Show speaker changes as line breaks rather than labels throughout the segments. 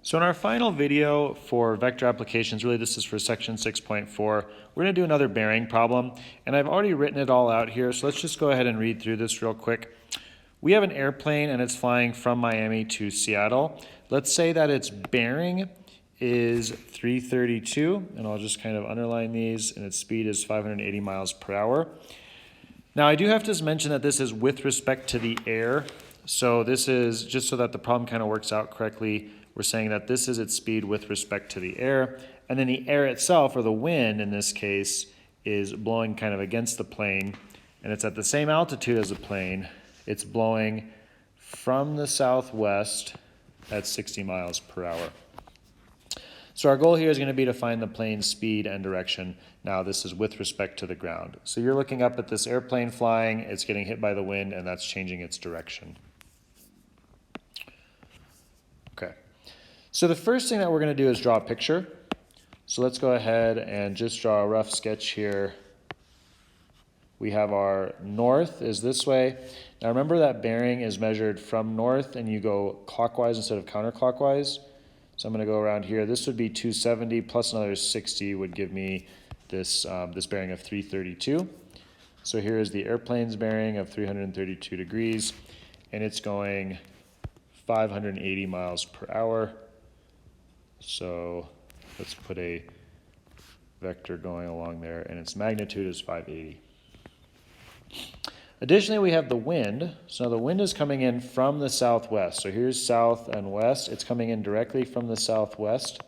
So in our final video for vector applications, really this is for section 6.4, we're going to do another bearing problem, and I've already written it all out here, so let's just go ahead and read through this real quick. We have an airplane and it's flying from Miami to Seattle. Let's say that its bearing is 332, and I'll just kind of underline these, and its speed is 580 miles per hour. Now I do have to mention that this is with respect to the air, so this is just so that the problem kind of works out correctly. We're saying that this is its speed with respect to the air, and then the air itself, or the wind in this case, is blowing kind of against the plane, and it's at the same altitude as the plane. It's blowing from the southwest at 60 miles per hour. So our goal here is going to be to find the plane's speed and direction. Now this is with respect to the ground. So you're looking up at this airplane flying, it's getting hit by the wind, and that's changing its direction. Okay. So the first thing that we're going to do is draw a picture. So let's go ahead and just draw a rough sketch here. We have our north is this way. Now remember that bearing is measured from north and you go clockwise instead of counterclockwise. So I'm going to go around here. This would be 270 plus another 60 would give me this, this bearing of 332. So here is the airplane's bearing of 332 degrees, and it's going 580 miles per hour. So let's put a vector going along there, and its magnitude is 580. Additionally, we have the wind. So the wind is coming in from the southwest. So here's south and west. It's coming in directly from the southwest.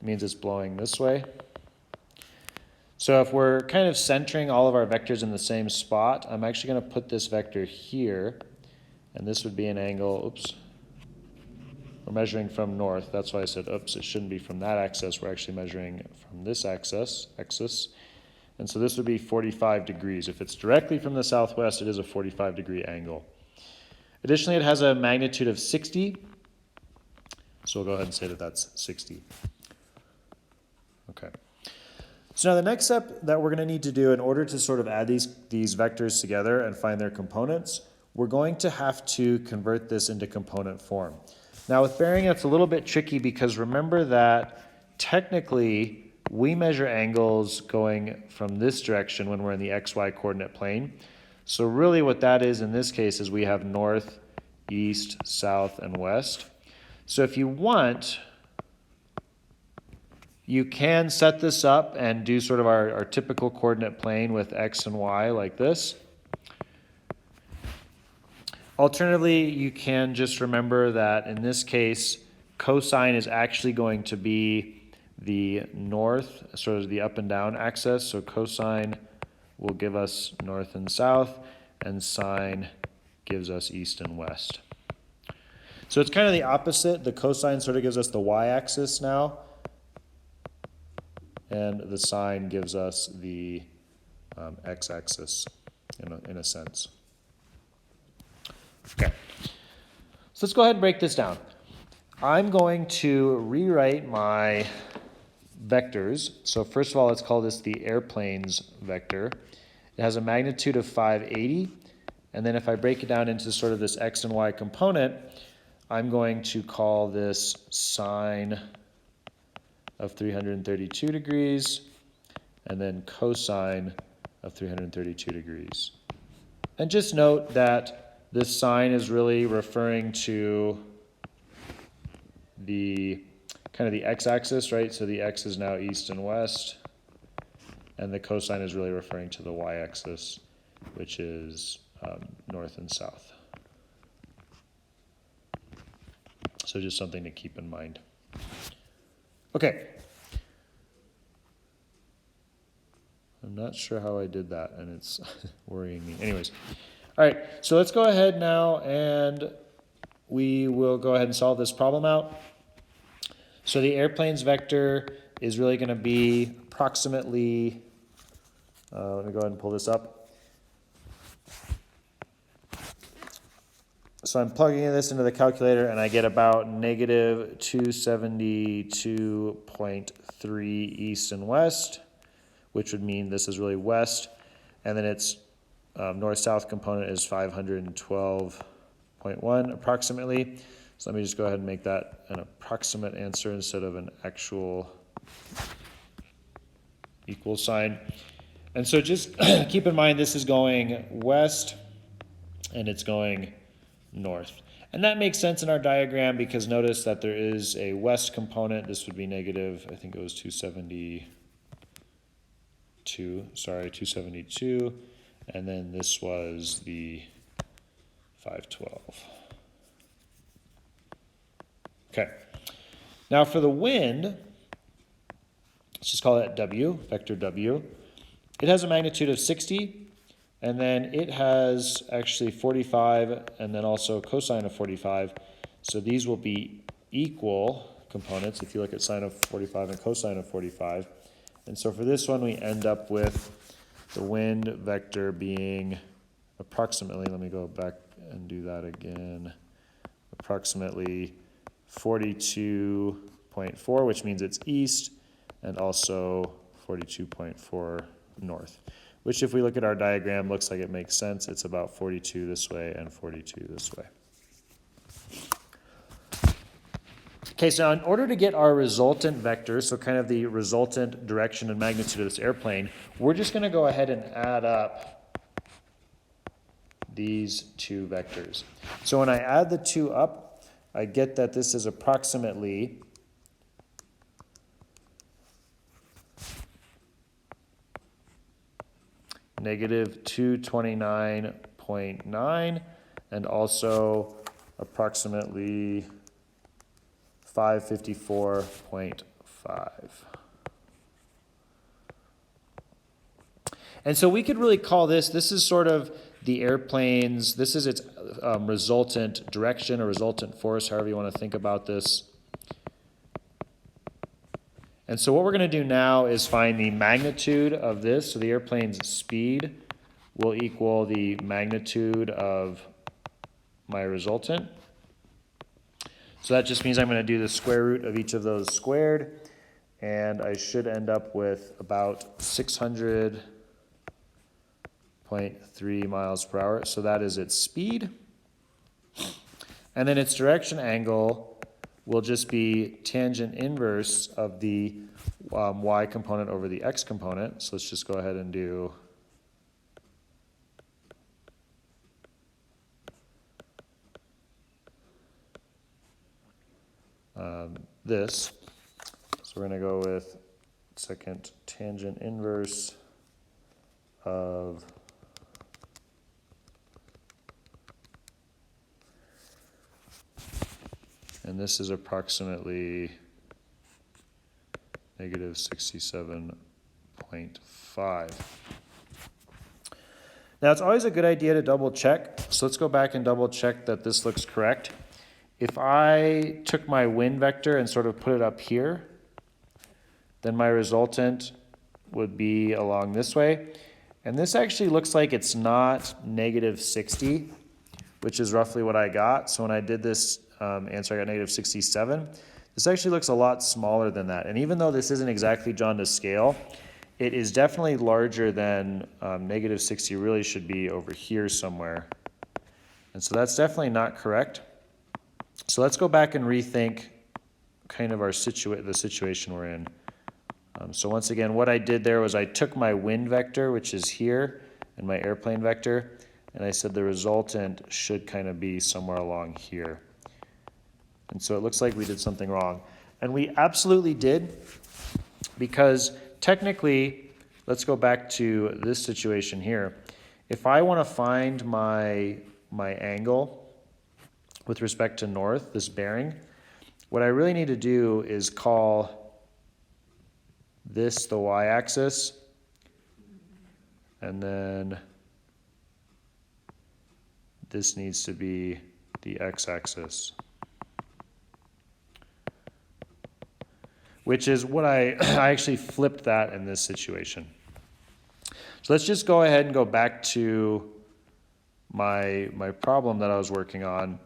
It means it's blowing this way. So if we're kind of centering all of our vectors in the same spot, I'm actually going to put this vector here, and this would be an angle, oops. We're measuring from north. That's why I said, oops, it shouldn't be from that axis. We're actually measuring from this axis. And so this would be 45 degrees. If it's directly from the southwest, it is a 45-degree angle. Additionally, it has a magnitude of 60. So we'll go ahead and say that that's 60. Okay. So now the next step that we're going to need to do in order to sort of add these vectors together and find their components, we're going to have to convert this into component form. Now with bearing, it's a little bit tricky because remember that technically we measure angles going from this direction when we're in the XY coordinate plane. So really what that is in this case is we have north, east, south, and west. So if you want, you can set this up and do sort of our typical coordinate plane with X and Y like this. Alternatively, you can just remember that in this case, cosine is actually going to be the north, sort of the up and down axis. So cosine will give us north and south, and sine gives us east and west. So it's kind of the opposite. The cosine sort of gives us the y-axis now, and the sine gives us the x-axis in a sense. Okay, so let's go ahead and break this down. I'm going to rewrite my vectors. So first of all, let's call this the airplane's vector. It has a magnitude of 580. And then if I break it down into sort of this x and y component, I'm going to call this sine of 332 degrees and then cosine of 332 degrees. And just note that this sine is really referring to the kind of the x-axis, right? So the x is now east and west, and the cosine is really referring to the y-axis, which is north and south. So just something to keep in mind. Okay. I'm not sure how I did that, and it's worrying me. Anyways, all right, so let's go ahead now, and we will go ahead and solve this problem out. So the airplane's vector is really going to be approximately, let me go ahead and pull this up. So I'm plugging this into the calculator and I get about negative 272.3 east and west, which would mean this is really west. And then its north-south component is 512.1 approximately. So let me just go ahead and make that an approximate answer instead of an actual equal sign. And so just keep in mind this is going west and it's going north. And that makes sense in our diagram because notice that there is a west component. This would be negative, I think it was 272. And then this was the 512. Okay. Now for the wind, let's just call that W, vector W. It has a magnitude of 60. And then it has actually 45 and then also cosine of 45. So these will be equal components if you look at sine of 45 and cosine of 45. And so for this one, we end up with the wind vector being approximately, let me go back and do that again, approximately 42.4, which means it's east, and also 42.4 north. Which if we look at our diagram, looks like it makes sense. It's about 42 this way and 42 this way. Okay, so in order to get our resultant vector, so kind of the resultant direction and magnitude of this airplane, we're just going to go ahead and add up these two vectors. So when I add the two up, I get that this is approximately negative 229.9 and also approximately 554.5. And so we could really call this is sort of the airplane's, this is its resultant direction or resultant force, however you want to think about this. And so what we're going to do now is find the magnitude of this. So the airplane's speed will equal the magnitude of my resultant. So that just means I'm going to do the square root of each of those squared. And I should end up with about 600.3 miles per hour. So that is its speed. And then its direction angle will just be tangent inverse of the y component over the x component. So let's just go ahead and do this. So we're going to go with second tangent inverse of and this is approximately negative 67.5. Now it's always a good idea to double check. So let's go back and double check that this looks correct. If I took my wind vector and sort of put it up here, then my resultant would be along this way. And this actually looks like it's not negative 60, which is roughly what I got. So when I did this answer, I got negative 67. This actually looks a lot smaller than that. And even though this isn't exactly drawn to scale, it is definitely larger than negative 60 really should be over here somewhere. And so that's definitely not correct. So let's go back and rethink kind of the situation we're in. So once again, what I did there was I took my wind vector, which is here, and my airplane vector, and I said the resultant should kind of be somewhere along here. And so it looks like we did something wrong. And we absolutely did, because technically, let's go back to this situation here. If I want to find my angle with respect to north, this bearing, what I really need to do is call this the y-axis, and then this needs to be the x-axis, which is what I actually flipped that in this situation. So let's just go ahead and go back to my problem that I was working on.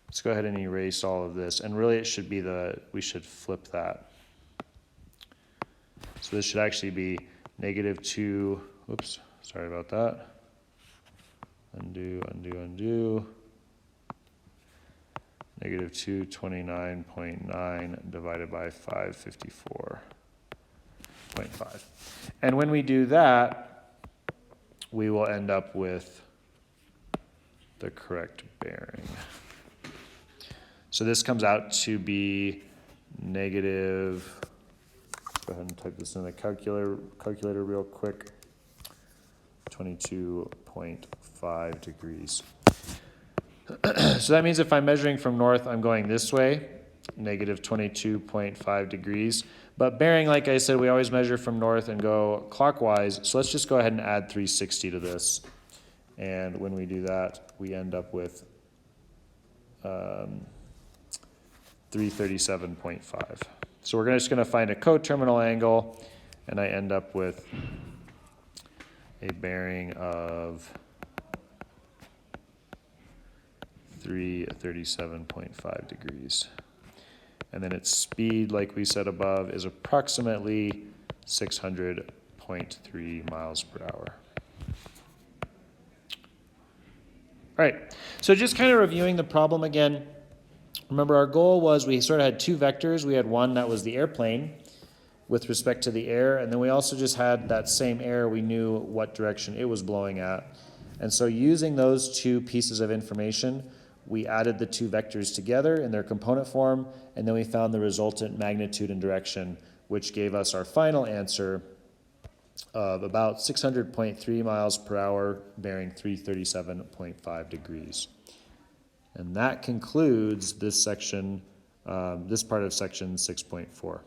Let's go ahead and erase all of this. And really it should be we should flip that. So this should actually be negative 2, oops, sorry about that. Undo, undo, undo. Negative 229.9 divided by 554.5. And when we do that, we will end up with the correct bearing. So this comes out to be negative, go ahead and type this in the calculator real quick, 22.5 degrees. So that means if I'm measuring from north, I'm going this way, negative 22.5 degrees. But bearing, like I said, we always measure from north and go clockwise. So let's just go ahead and add 360 to this. And when we do that, we end up with 337.5. So we're just going to find a coterminal angle, and I end up with a bearing of 337.5 degrees. And then its speed, like we said above, is approximately 600.3 miles per hour. All right, so just kind of reviewing the problem again. Remember, our goal was we sort of had two vectors. We had one that was the airplane with respect to the air, and then we also just had that same air. We knew what direction it was blowing at. And so using those two pieces of information, we added the two vectors together in their component form, and then we found the resultant magnitude and direction, which gave us our final answer of about 600.3 miles per hour, bearing 337.5 degrees. And that concludes this section, this part of section 6.4.